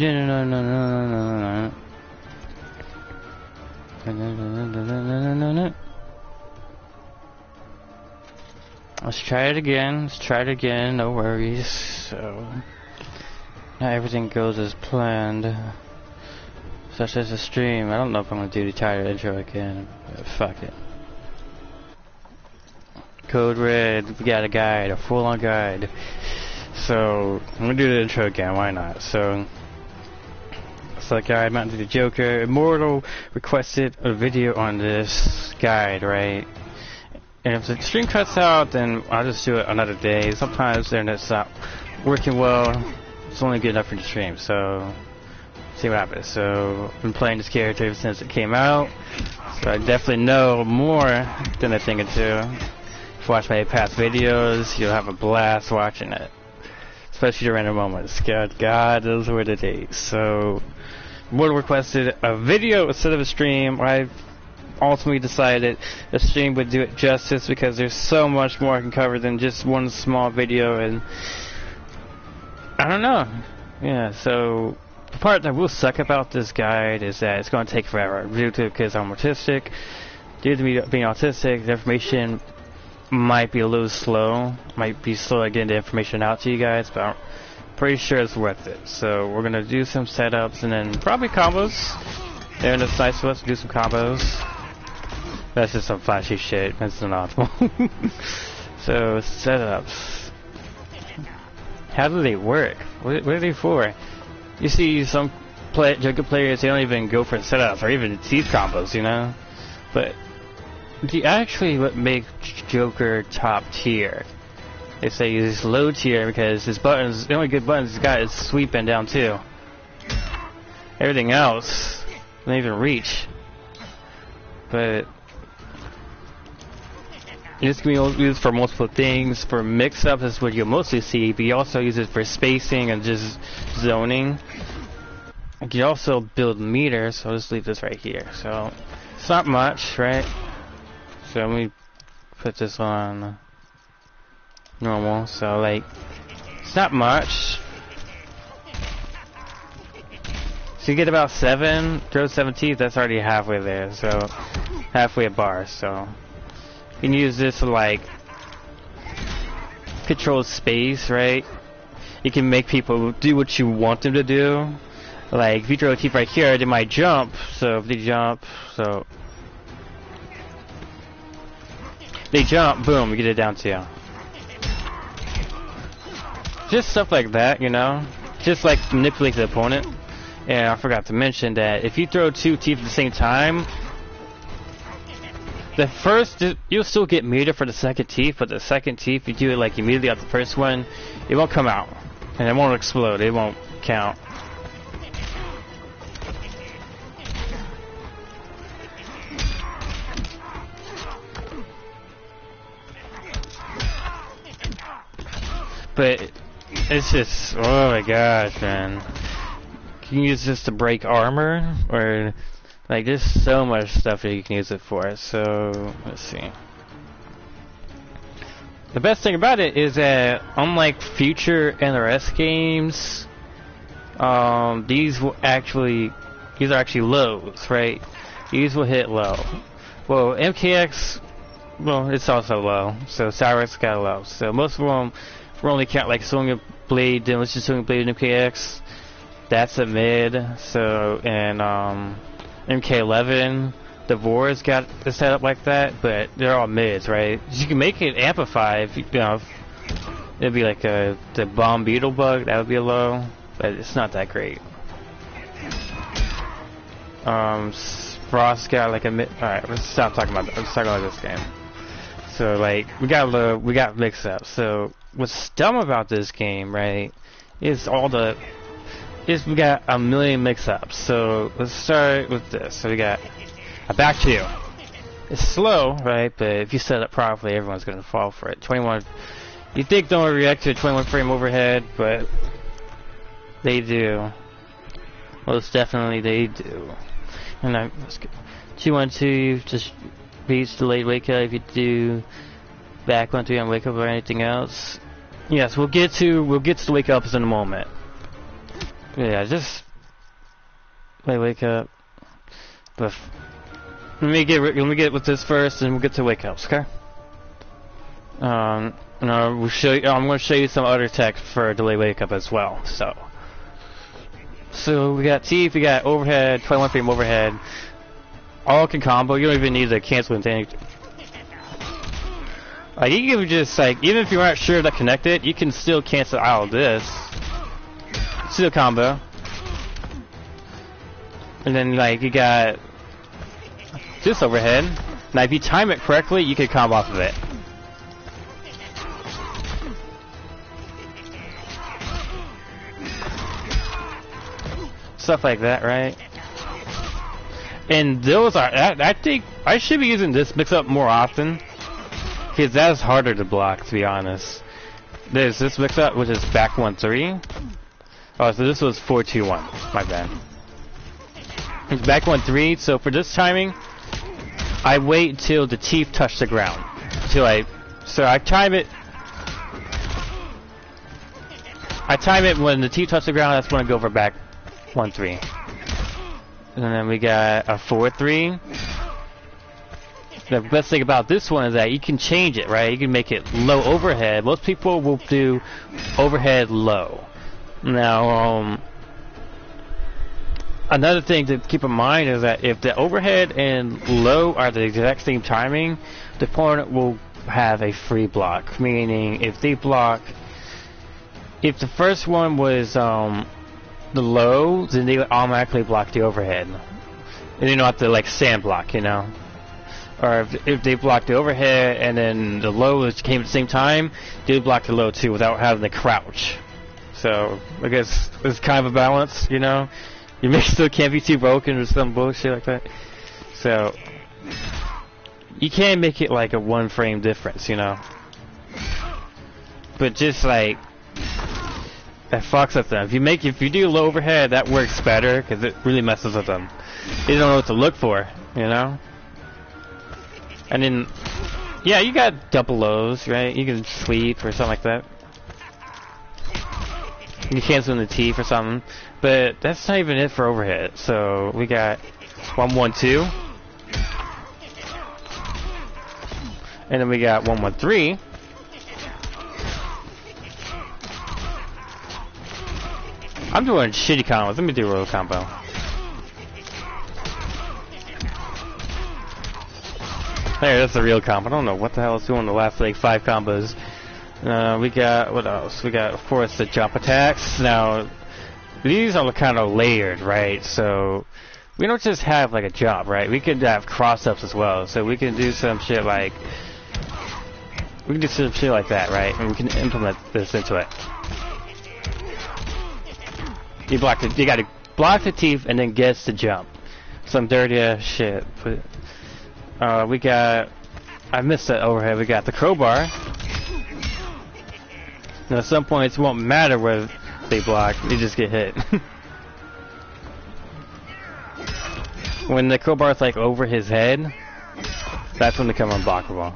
Let's try it again. Let's try it again. No worries. So, not everything goes as planned. Such as a stream. I don't know if I'm gonna do the entire intro again. But fuck it. Code Red. We got a guide, a full-on guide. So I'm gonna do the intro again. Why not? So. It's like guide mounted to the Joker. Immortal requested a video on this guide, right? And if the stream cuts out, then I'll just do it another day. Sometimes the internet's not working well. It's only good enough for the stream, so see what happens. So I've been playing this character ever since it came out, so I definitely know more than a thing or two. If you watch my past videos, you'll have a blast watching it, especially the random moments. God, those were the days. So Immortal requested a video instead of a stream. I ultimately decided a stream would do it justice because there's so much more I can cover than just one small video, and I don't know. Yeah, so the part that will suck about this guide is that it's going to take forever due to because I'm autistic. Due to me being autistic, the information might be a little slow. Might be slow at getting the information out to you guys, but I'm pretty sure it's worth it. So we're gonna do some setups and then probably combos. They're nice of us to do some combos. That's just some flashy shit. That's not optimal. So setups. How do they work? What are they for? You see some Joker players, they don't even go for setups or even teeth combos, you know. But actually, what makes Joker top tier? They say he's low tier because his buttons, the only good buttons he's got is sweep and down two. Everything else, don't even reach. But this can be used for multiple things. For mix-ups is what you'll mostly see, but you also use it for spacing and just zoning. You can also build meters, so I'll just leave this right here. So it's not much, right? So let me put this on normal, so like it's not much. So you get about 7, throw 7 teeth, that's already halfway there, so halfway a bar. So you can use this to like control space, right? You can make people do what you want them to do. Like if you throw a teeth right here, they might jump, so if they jump, so they jump, boom, you get it down to you. Just stuff like that, you know? Just like manipulate the opponent. And I forgot to mention that if you throw 2 teeth at the same time, the first, you'll still get meter for the second teeth, but the second teeth, you do it like immediately after the first one, it won't come out. And it won't explode, it won't count. But it's just, oh my gosh, man. You can use this to break armor, or like there's so much stuff that you can use it for. So let's see. The best thing about it is that unlike future NRS games, these are actually lows, right? These will hit low. Well, MKX, well, it's also low. So Cyrus got low. So most of them we're only count like Sonya Blade, Demolition Sonya Blade, and MKX. That's a mid. So and MK11, Devore's got the setup like that, but they're all mids, right? You can make it amplify if you know. It'd be like the Bomb Beetle Bug, that would be a low, but it's not that great. Frost got like a mid. All right, let's stop talking about that. Let's talk about this game. So like we got mix up. So what's dumb about this game, right, is we got a million mix-ups. So let's start with this. So we got a back two. It's slow, right? But if you set it properly, everyone's gonna fall for it. 21. You think don't react to a 21 frame overhead, but they do. Most definitely they do. And let's go. 212 just beats delayed wake up if you do back 1-3 on wake up or anything else. Yes, we'll get to the wake ups in a moment. Yeah, just wake up. But let me get with this first, and we'll get to wake ups, okay? No, we'll show you. I'm going to show you some other tech for delay wake up as well. So we got teeth, we got overhead, 21 frame overhead. All can combo. You don't even need to cancel anything. Like you can just even if you aren't sure that connected, you can still cancel out of this. Still combo. And then you got this overhead. Now if you time it correctly, you can combo off of it. Stuff like that, right? And those are, I think I should be using this mix up more often, because that's harder to block, to be honest. There's this mix up, which is back 1-3. Oh, so this was 4-2-1. My bad. It's back 1-3. So for this timing, I wait till the teeth touch the ground. So I time it. I time it when the teeth touch the ground. That's when I go for back 1-3. And then we got a 4-3. The best thing about this one is that you can change it, right? You can make it low overhead. Most people will do overhead low. Now, another thing to keep in mind is that if the overhead and low are the exact same timing, the opponent will have a free block. Meaning, if they block, if the first one was the low, then they would automatically block the overhead, and you don't have to sand block, you know. Or if they block the overhead and then the low came at the same time, they would block the low too without having to crouch. So I guess it's kind of a balance, you know. Your mix still can't be too broken or some bullshit like that. So you can't make it like a 1 frame difference, you know. But just that fucks with them. If you do low overhead, that works better because it really messes with them. They don't know what to look for, you know. And then, yeah, you got double lows, right? You can sweep or something like that. You can cancel in the teeth or something, but that's not even it for overhead. So we got 1-1-2, and then we got 1-1-3. I'm doing shitty combos. Let me do a real combo. There, that's a real combo. I don't know what the hell is doing the last 5 combos. We got, what else? We got, of course, the jump attacks. Now, these are kind of layered, right? So, we don't just have a jump, right? We could have cross-ups as well. So we can do some shit like that, right? And we can implement this into it. You gotta block the teeth and then guess the jump. Some dirty ass shit. But, we got, I missed that overhead. We got the crowbar. Now at some points it won't matter where they block, they just get hit. When the crowbar is over his head, that's when they become unblockable.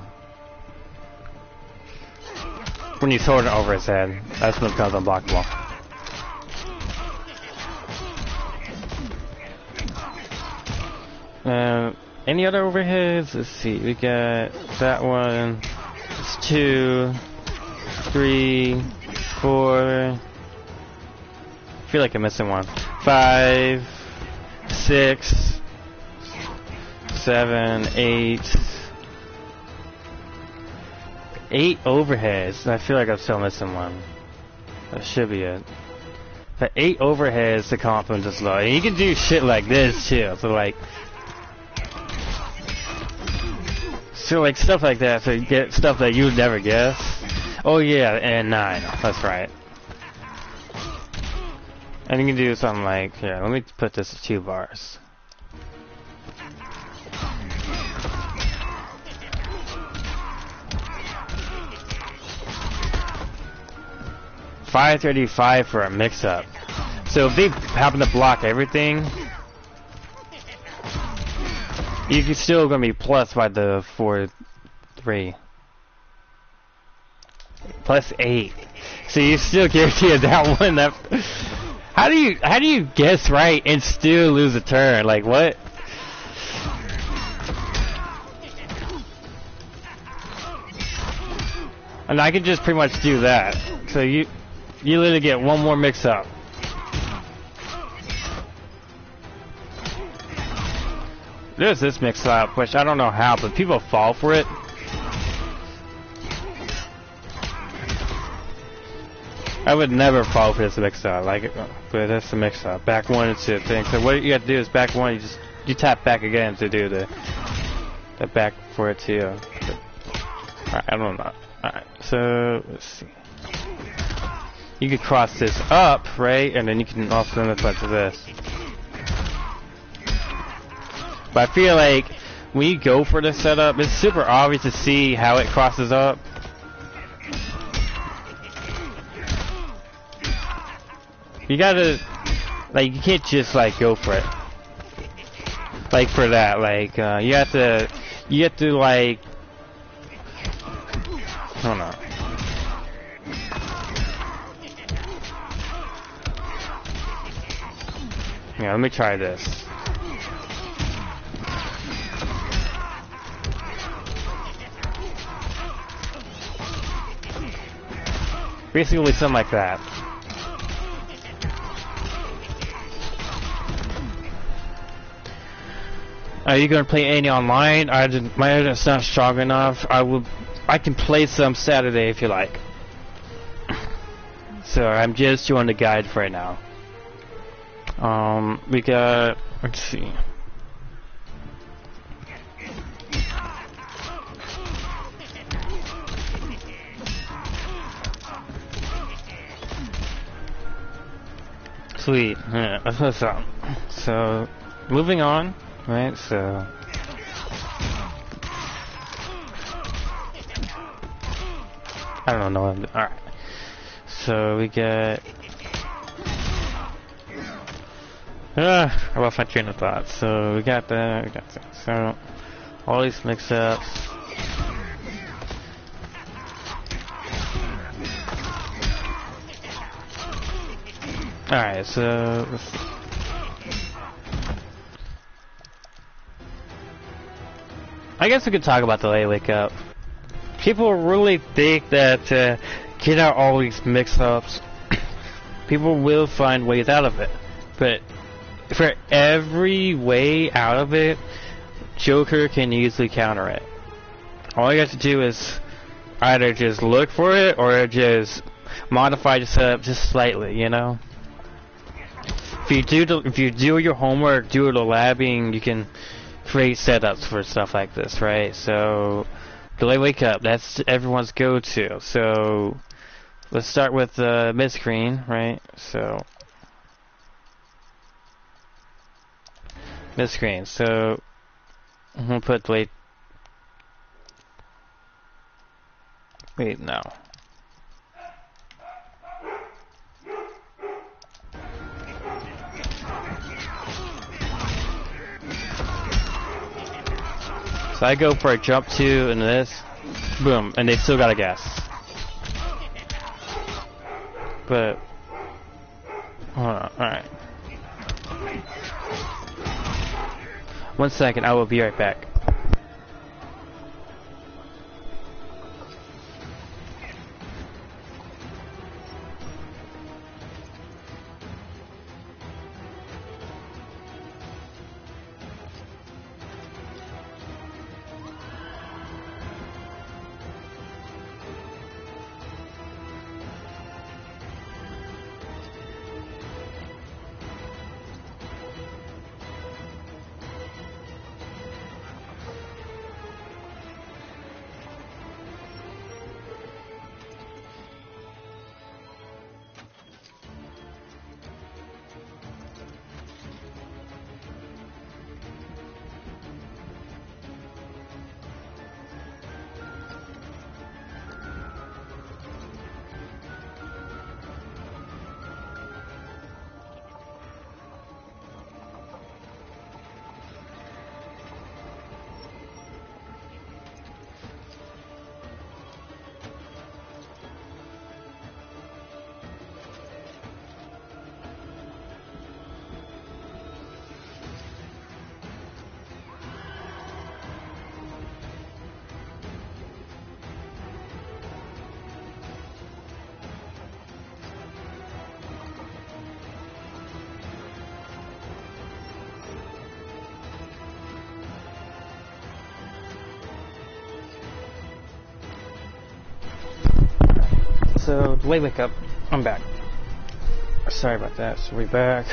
When he's holding it over his head, that's when it becomes unblockable. Any other overheads? Let's see. We got that one. It's 2, 3, 4. I feel like I'm missing one. 5, 6, 7, 8. 8 overheads. I feel like I'm still missing one. That should be it. The 8 overheads to complement this low. And you can do shit like this too. So stuff like that, so you get stuff that you would never guess. Oh yeah, and 9, that's right. And you can do something here, let me put this at 2 bars. $535 for a mix-up. So if they happen to block everything, you're still gonna be plus by the 4-3. Plus 8. So you still guarantee that one. how do you guess right and still lose a turn? Like what? And I could just pretty much do that. So you literally get one more mix up. There's this mix up, which I don't know how, but people fall for it. I would never fall for this mix up, like, but that's the mix up. Back one is the thing. So what you have to do is back one, you tap back again to do the back for it too. Alright, I don't know. Alright, so let's see. You can cross this up, right? And then you can also do a bunch of this. But I feel like when you go for the setup, it's super obvious to see how it crosses up. You gotta, like, you can't just like go for it. Like for that, like you have to like, I don't know. Yeah, let me try this. Basically something like that. Are you gonna play any online? My internet's not strong enough. I can play some Saturday if you like. So I'm just doing the guide for right now. We got, let's see. Sweet. Yeah, that's what's up. So, moving on, right? So, I don't know. All right. So we get. I lost my train of thought. So we got that. We got that. So all these mix-ups. Alright, so let's see. I guess we could talk about the late wake up. People really think that get out all these mix-ups, people will find ways out of it. But for every way out of it, Joker can easily counter it. All you have to do is either just look for it or just modify the setup just slightly, you know? If you do your homework, do the labbing, you can create setups for stuff like this, right? So, delay wake up, that's everyone's go-to. So, let's start with mid-screen, right? So, mid-screen. So, I'm gonna put delay. Wait, no. So I go for a jump 2 and this, boom, and they still got a guess. But, hold on, alright. 1 second, I will be right back. so delay wake up. I'm back. Sorry about that. So we're back.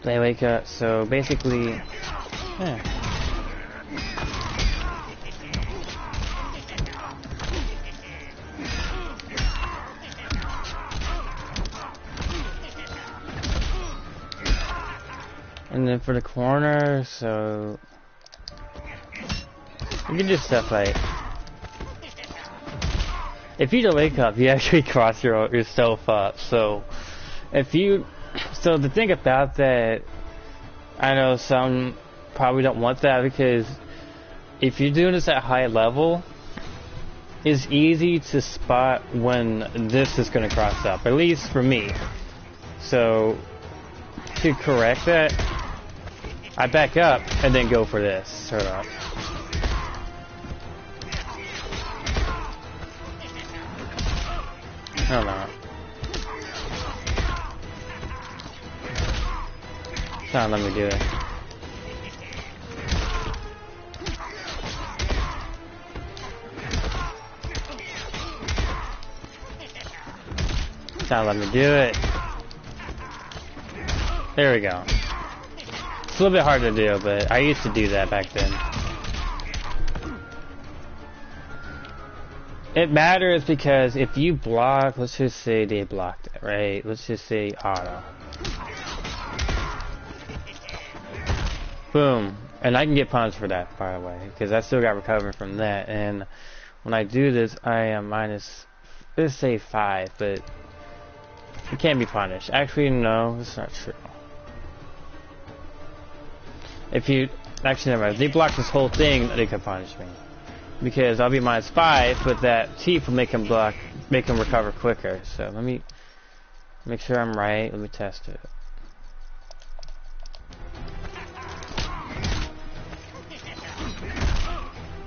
Delay wake up. So basically, yeah. And then for the corner, so you can do stuff like, if you don't wake up, you actually cross yourself up. So if you, so the thing about that, I know some probably don't want that, because if you're doing this at high level, it's easy to spot when this is going to cross up, at least for me. So to correct that, I back up and then go for this. Turn up. I don't know. It's not letting me do it. It's not letting me do it. There we go. It's a little bit hard to do, but I used to do that back then. It matters because if you block, let's just say they blocked it, right? Let's just say auto. Boom. And I can get punished for that, by the way, because I still got recovered from that. And when I do this, I am minus, let's say 5, but it can't be punished. Actually, no, it's not true. If you, actually never mind, if they block this whole thing, they could punish me. Because I'll be minus 5, but that teeth will make him block, make him recover quicker. So let me make sure I'm right. Let me test it.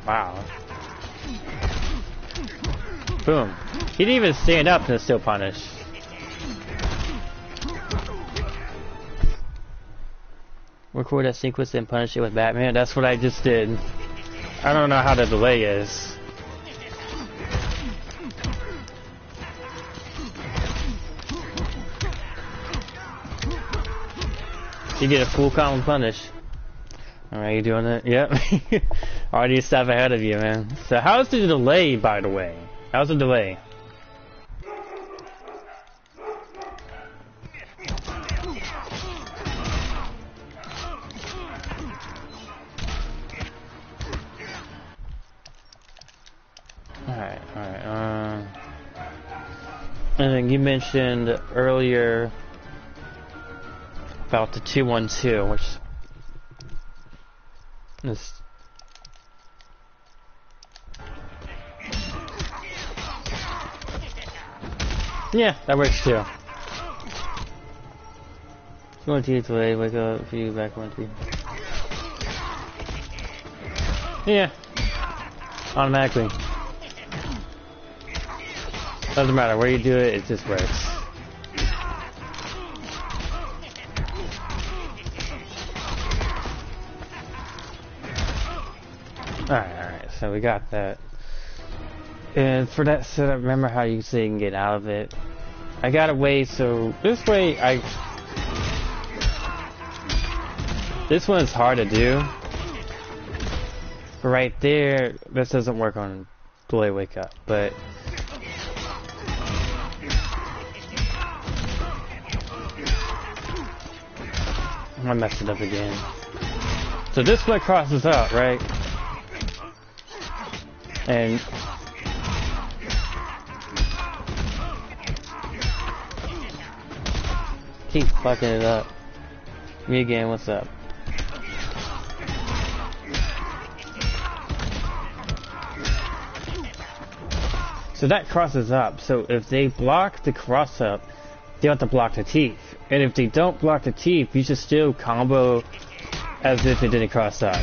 Wow. Boom. He didn't even stand up and still punish. Record that sequence and punish it with Batman. That's what I just did. I don't know how the delay is. You get a full common punish. Alright, you doing it? Yep. Already a step ahead of you, man. So how's the delay, by the way? How's the delay? And then you mentioned earlier about the 212, which is yeah, that works too. 212 delay, wake up if you back 1 Yeah, automatically. Doesn't matter where you do it, it just works. Alright, so we got that. And for that setup, remember how you say you can get out of it? I got a way, so this way this one's hard to do. But right there, this doesn't work on delay wake up, but I messed it up again. So this one crosses out, right? And keep fucking it up. Me again, what's up? So that crosses up. So if they block the cross up, they have to block the teeth. And if they don't block the teeth, you should still combo as if it didn't cross up.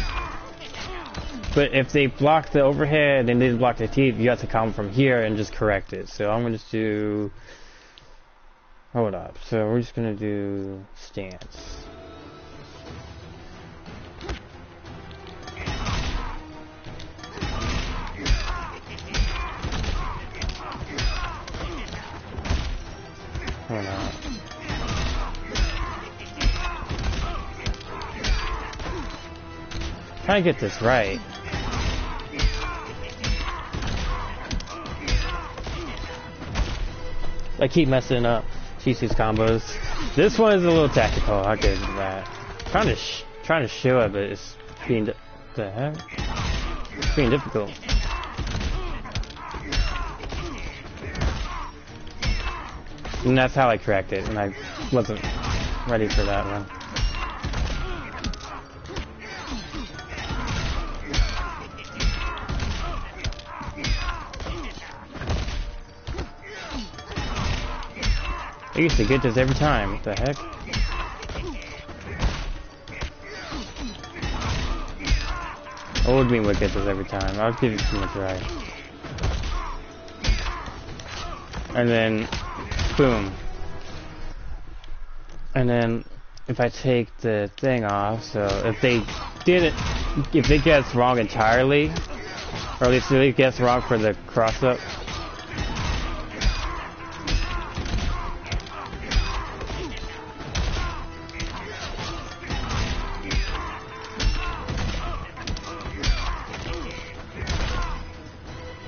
But if they block the overhead and they didn't block the teeth, you have to combo from here and just correct it. So I'm going to just do... Hold up. So we're just going to do stance. trying to get this right. I keep messing up Chisu's combos. This one is a little tactical. I'll give you that. Trying to show it, but it's being the heck? It's being difficult. And that's how I cracked it, and I wasn't ready for that one. I used to get this every time. What the heck? Old me would get this every time. I'll give it too much right. And then, boom. And then, if I take the thing off, so if they guess wrong entirely, or at least they guess wrong for the cross-up,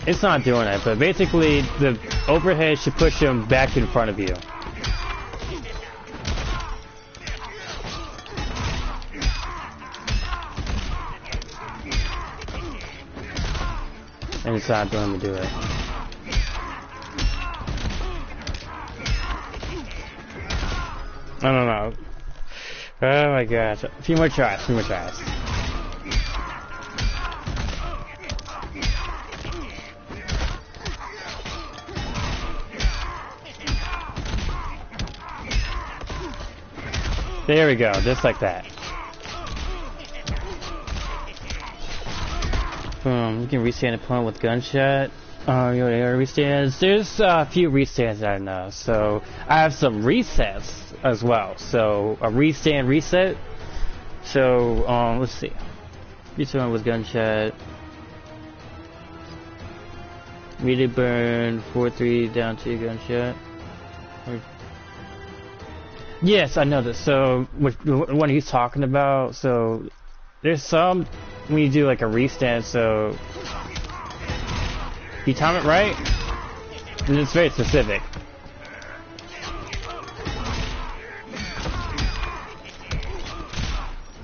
it's not doing it, but basically the overhead should push him back in front of you. And it's not doing to do it. I don't know. Oh my gosh. A few more tries, There we go, just like that. Boom, you can restand a opponent with gunshot. Restands. There's a few restands that I know. So I have some resets as well. So a restand reset. So let's see. Restand with gunshot. Immediate burn, 4-3 down 2 gunshot. Yes, I know this. So, what he's talking about, so there's some when you do like a restand, so you time it right, and it's very specific.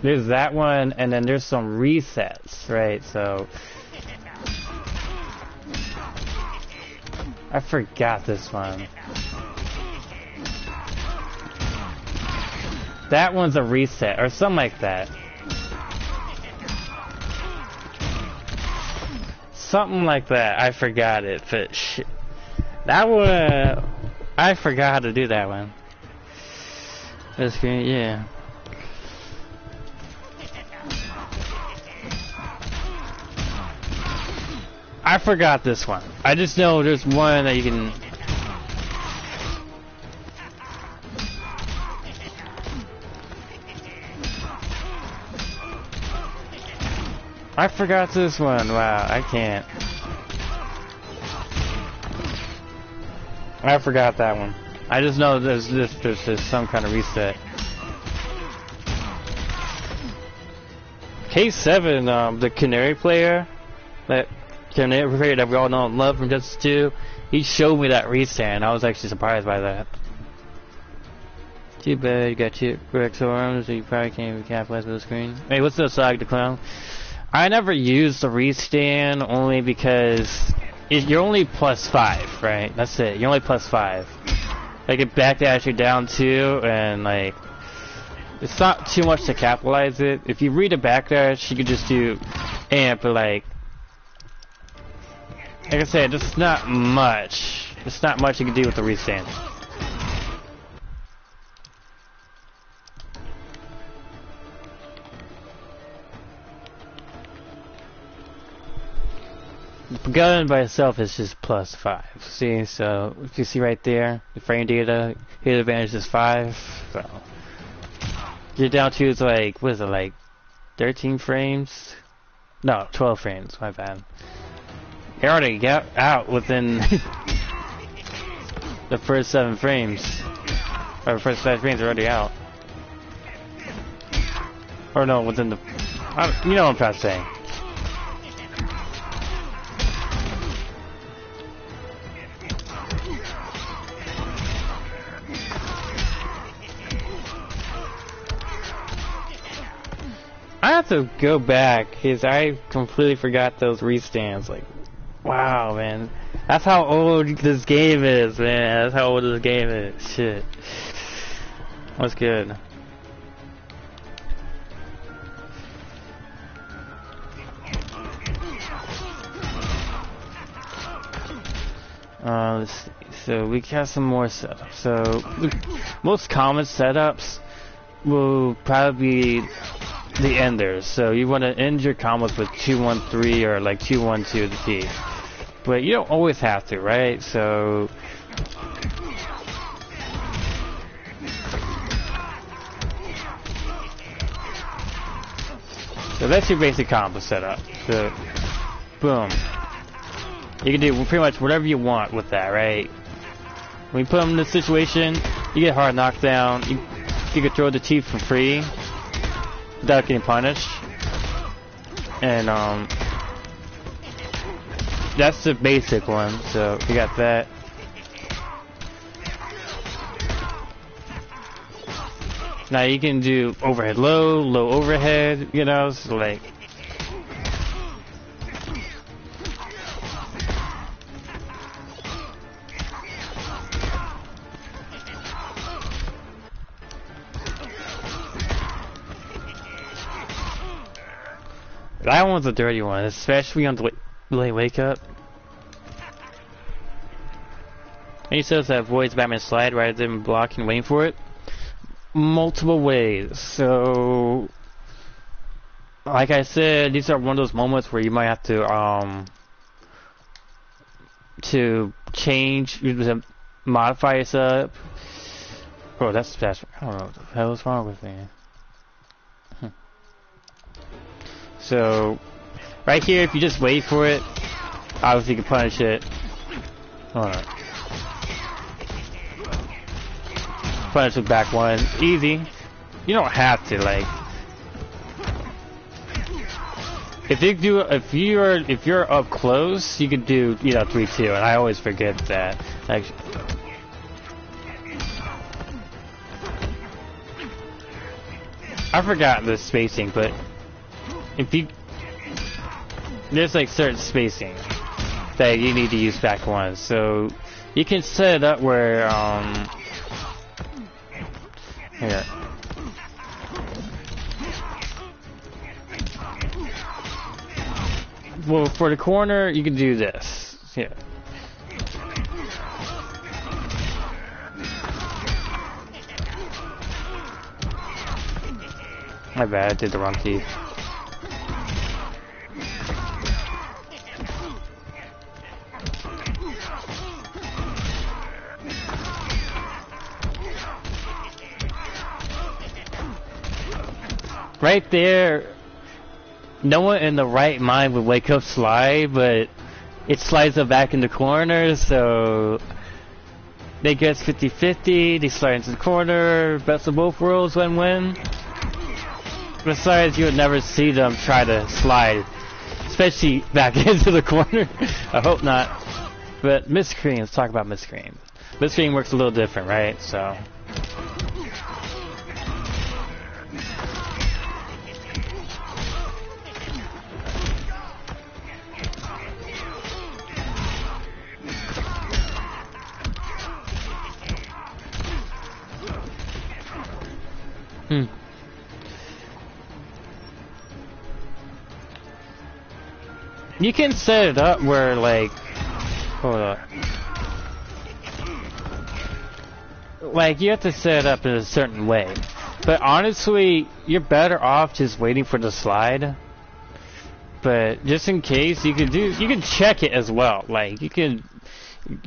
There's that one, and then there's some resets, right? So I forgot this one. That one's a reset, or something like that. Something like that. I forgot it, but shit. That one, I forgot how to do that one. That's good, yeah. I forgot this one. I just know there's one that you can... I forgot this one. Wow, I can't. I forgot that one. I just know there's some kind of reset. K7, the Canary player, that we all know and love from Justice 2, he showed me that restand. I was actually surprised by that. Too bad you got two correct arms, so you probably can't even capitalize with the screen. Hey, what's up, Sonic the Clown? I never used the restand only because you're only +5, right? That's it. You're only +5. Like it backdash you down 2, and like it's not too much to capitalize it. If you read a backdash, you could just do amp, but like I said, it's not much. It's not much you can do with the restand. The gun by itself is just +5. See, so if you see right there, the frame data, hit advantage is 5. So you're down to it's like, what is it, like 13 frames? No, 12 frames. My bad. You already got out within the first 7 frames. Or the first 5 frames are already out. Or no, within the You know what I'm trying to say. I have to go back because I completely forgot those restands. Like, wow, man. That's how old this game is, man. That's how old this game is. Shit. What's good? Let's see. So we got some more setups. So the most common setups will probably be the enders. So you want to end your combos with 2-1-3 or like 2-1-2 the key. But you don't always have to, right? So that's your basic combo setup. So boom. You can do pretty much whatever you want with that, right? When you put them in this situation, you get hard knockdown. You can throw the teeth for free without getting punished. And that's the basic one. So you got that. Now you can do overhead low, low overhead, you know, so like that one's a dirty one, especially on the late wake up. And he says that avoids Batman slide rather than blocking and waiting for it. Multiple ways. So, like I said, these are one of those moments where you might have to change, modify your setup. Oh, that's fast. I don't know what the hell is wrong with me. So, right here, if you just wait for it, obviously you can punish it. Hold on. Punish with back one, easy. You don't have to, like. If you're up close, you could do 3-2, and I always forget that. Actually, I forgot the spacing, but if you there's like certain spacing that you need to use back one, so you can set it up where here. Well, for the corner, you can do this. Here. My bad, I did the wrong key. Right there, no one in the right mind would wake up slide, but it slides them back in the corner, so they get 50-50, they slide into the corner, best of both worlds, win-win. Besides, you would never see them try to slide, especially back into the corner. I hope not. But Miscream, let's talk about Miscream. Miscream works a little different, right? So. You can set it up where, like, hold on. Like, you have to set it up in a certain way. But honestly, you're better off just waiting for the slide. But just in case, you can check it as well. Like, you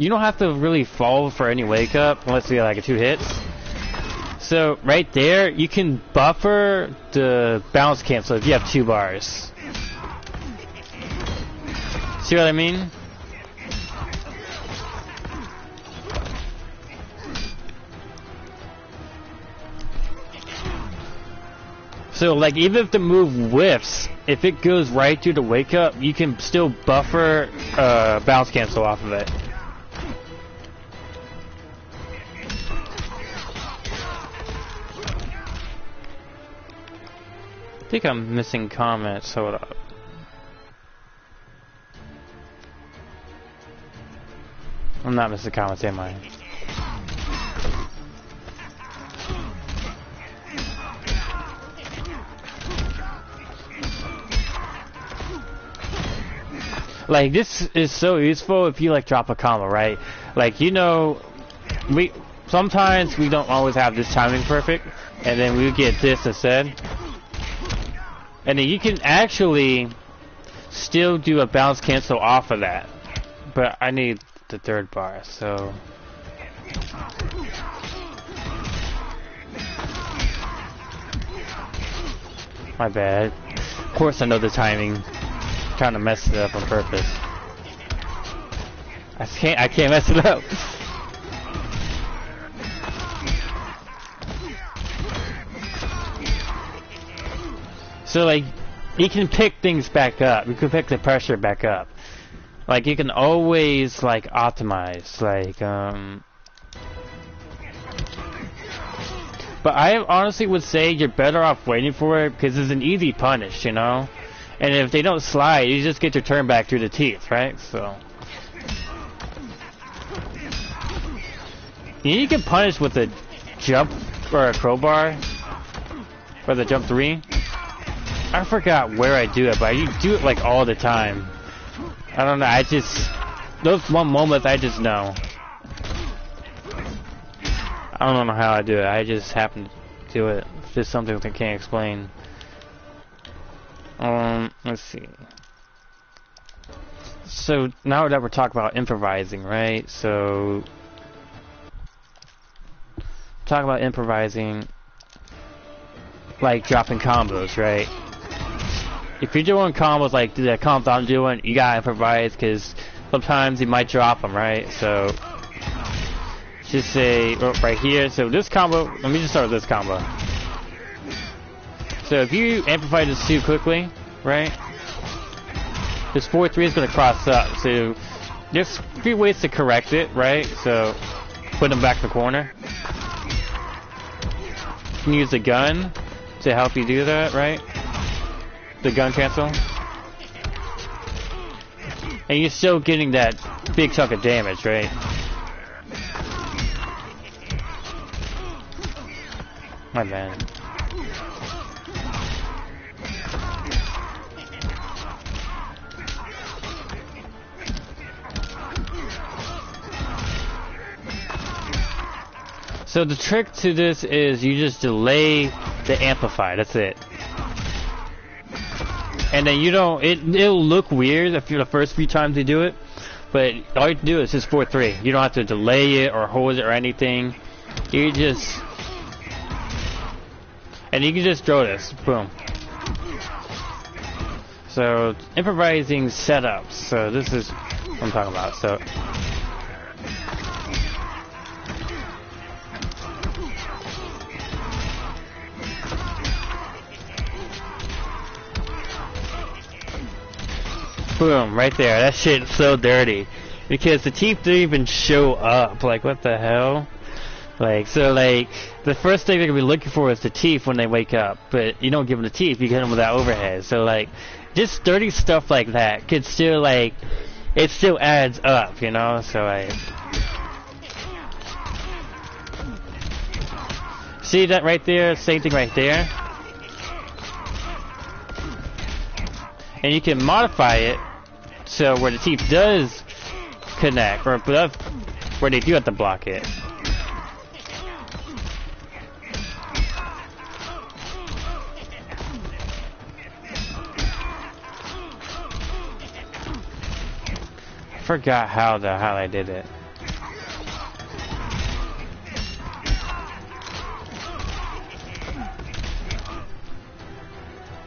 don't have to really fall for any wake up unless you get like 2 hits. So right there, you can buffer the bounce cancel if you have 2 bars. See what I mean? So like even if the move whiffs, if it goes right through the wake up, you can still buffer bounce cancel off of it. I think I'm missing comments, hold up. I'm not missing comments, am I? Like, this is so useful if you like drop a combo, right? Like, you know, sometimes we don't always have this timing perfect, and then we get this instead. And then you can actually still do a bounce cancel off of that. But I need the third bar, so... My bad. Of course I know the timing. Trying to mess it up on purpose. I can't mess it up. So like, you can pick things back up. You can pick the pressure back up. Like you can always like optimize. Like but I honestly would say you're better off waiting for it because it's an easy punish, you know. And if they don't slide, you just get your turn back through the teeth, right? So you can punish with a jump or a crowbar or the jump 3. I forgot where I do it, but I do it like all the time. I don't know. I just those one moments I just know. I don't know how I do it. I just happen to do it. It's just something I can't explain. Let's see. So now that we're talking about improvising, right? So talk about improvising, like dropping combos, right? If you're doing combos like the combos I'm doing, you gotta improvise because sometimes you might drop them, right? So just say right here. So this combo, let me just start with this combo. So if you amplify this too quickly, right? This 4-3 is going to cross up. So there's a few ways to correct it, right? So put them back in the corner. You can use the gun to help you do that, right? The gun cancel. And you're still getting that big chunk of damage, right? My man. So the trick to this is you just delay the amplify, that's it. And then you don't, it'll look weird if you're the first few times you do it, but all you have to do is just 4-3. You don't have to delay it or hold it or anything. You just, and you can just throw this, boom. So improvising setups, so this is what I'm talking about. So boom, right there. That shit's so dirty. Because the teeth don't even show up. Like, what the hell? Like, so, like, the first thing they're gonna be looking for is the teeth when they wake up. But you don't give them the teeth, you get them with that overhead. So, like, just dirty stuff like that could still, like, it still adds up, you know? So, like, see that right there? Same thing right there. And you can modify it so where the teeth does connect, or where they do have to block it. I forgot how I did it.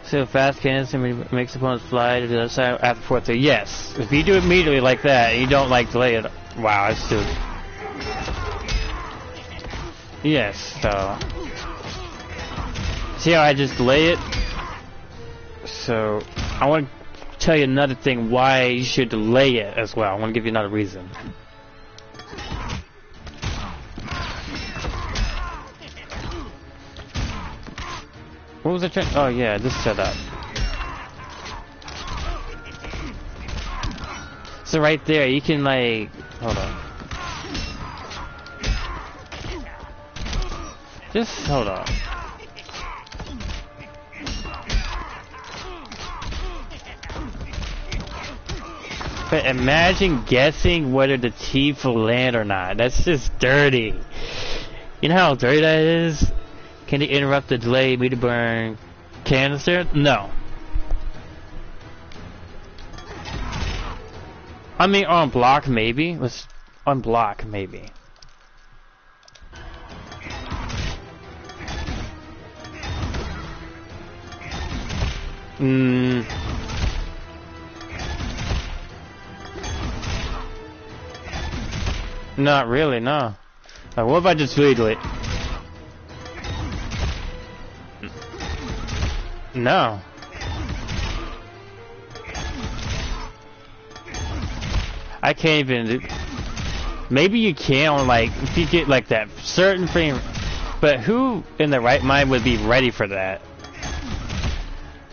So fast cannon makes opponents fly to the other side after 4-3. Yes, if you do it immediately like that, and you don't like delay it. Wow, that's too. Yes. So see how I just delay it? So I want to tell you another thing why you should delay it as well. I want to give you another reason. What was I trying? Oh yeah, this setup. So right there, you can like, hold on. Just hold on. But imagine guessing whether the teeth will land or not. That's just dirty. You know how dirty that is? Can it interrupt the delay meter burn canister? No. I mean, on block maybe. Let's on block maybe. Not really, no. What if I just wiggle it? No. I can't even. Maybe you can on like if you get like that certain frame, but who in their right mind would be ready for that?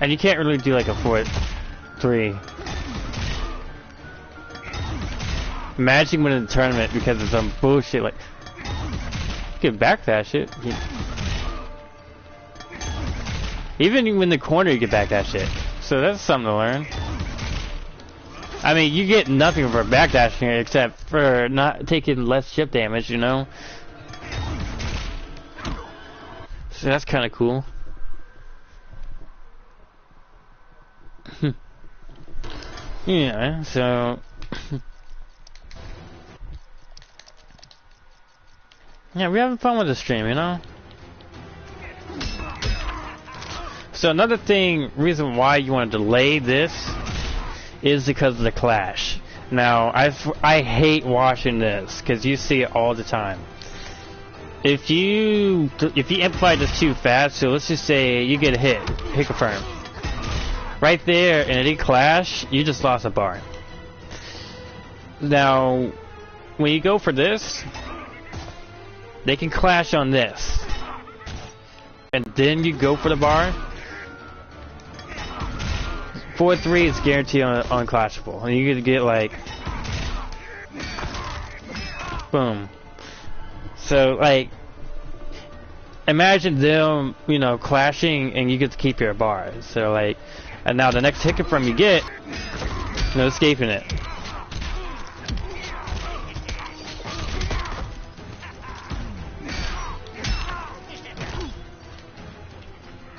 And you can't really do like a 4-3. Imagine winning the tournament because of some bullshit like. You can back that shit. Even in the corner, you get back that shit. So that's something to learn. I mean, you get nothing for backdashing here except for not taking less chip damage, you know? So that's kind of cool. Yeah, so... yeah, we're having fun with the stream, you know? So another reason why you want to delay this is because of the clash. Now, I hate watching this because you see it all the time. If you amplify this too fast, so let's just say you get a hit confirm. Right there, and it didn't clash, you just lost a bar. Now, when you go for this, they can clash on this. And then you go for the bar. 4-3 is guaranteed unclashable. And you're gonna get like... boom. So, like... imagine them, you know, clashing and you get to keep your bar. So, like... and now the next hit from you get... no escaping it.